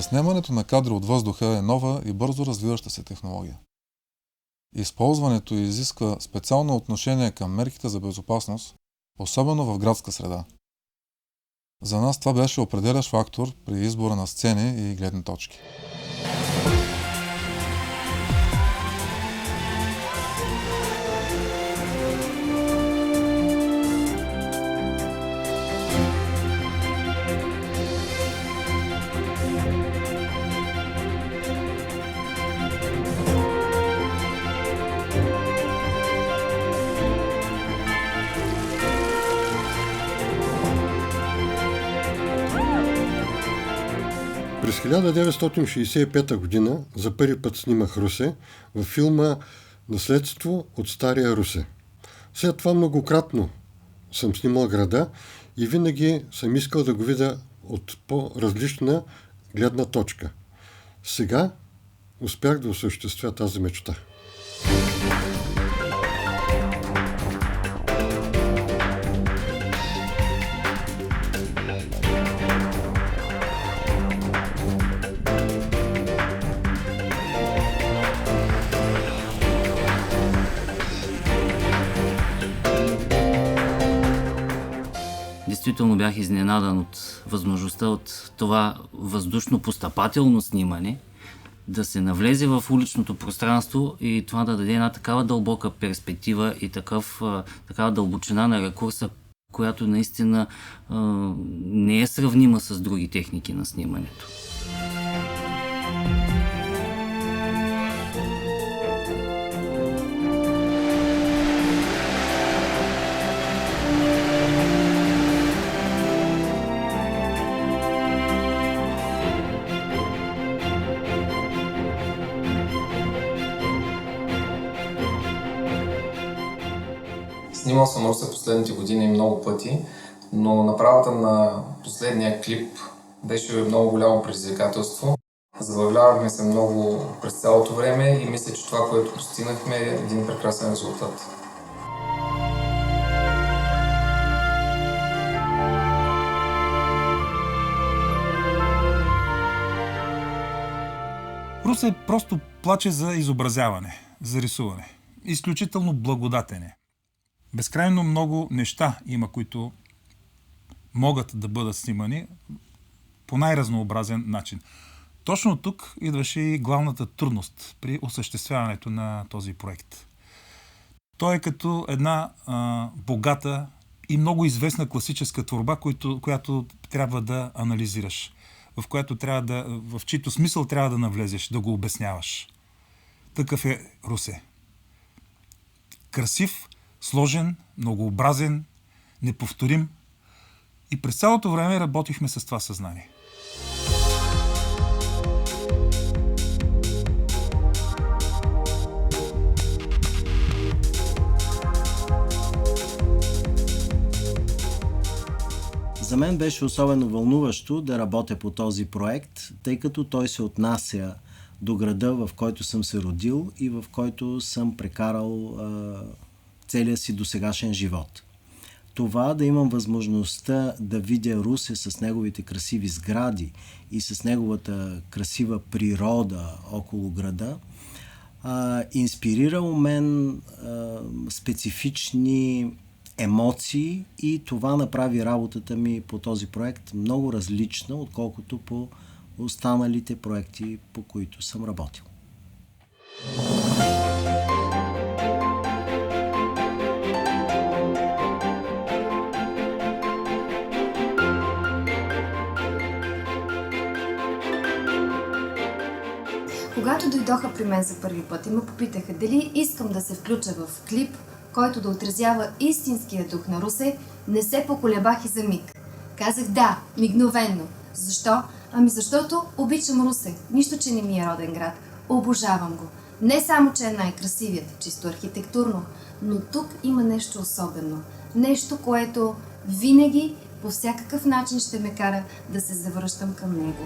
Заснемането на кадри от въздуха е нова и бързо развиваща се технология. Използването изисква специално отношение към мерките за безопасност, особено в градска среда. За нас това беше определящ фактор при избора на сцени и гледни точки. През 1965 година за първи път снимах Русе във филма "Наследство от Стария Русе". След това многократно съм снимал града и винаги съм искал да го видя от по-различна гледна точка. Сега успях да осъществя тази мечта. Действително бях изненадан от възможността от това въздушно-постъпателно снимане да се навлезе в уличното пространство и това да даде една такава дълбока перспектива и такава дълбочина на ракурса, която наистина не е сравнима с други техники на снимането. Снимал съм Русе последните години много пъти, но направата на последния клип беше много голямо предизвикателство. Забавлявахме се много през цялото време и мисля, че това, което постигнахме, е един прекрасен резултат. Русе просто плаче за изобразяване, за рисуване. Изключително благодатен е. Безкрайно много неща има, които могат да бъдат снимани по най-разнообразен начин. Точно тук идваше и главната трудност при осъществяването на този проект. Той е като една богата и много известна класическа творба, която трябва да анализираш, в чийто смисъл трябва да навлезеш, да го обясняваш. Такъв е Русе. Красив, сложен, многообразен, неповторим и през цялото време работихме с това съзнание. За мен беше особено вълнуващо да работя по този проект, тъй като той се отнася до града, в който съм се родил и в който съм прекарал целия си досегашен живот. Това да имам възможността да видя Русе с неговите красиви сгради и с неговата красива природа около града, инспирира у мен специфични емоции и това направи работата ми по този проект много различна, отколкото по останалите проекти, по които съм работил. Когато дойдоха при мен за първи път и ме попитаха дали искам да се включа в клип, който да отразява истинския дух на Русе, не се поколебах и за миг. Казах да, мигновенно. Защо? Защото обичам Русе. Нищо, че не ми е роден град. Обожавам го. Не само, че е най-красивият, чисто архитектурно, но тук има нещо особено. Нещо, което винаги по всякакъв начин ще ме кара да се завръщам към него.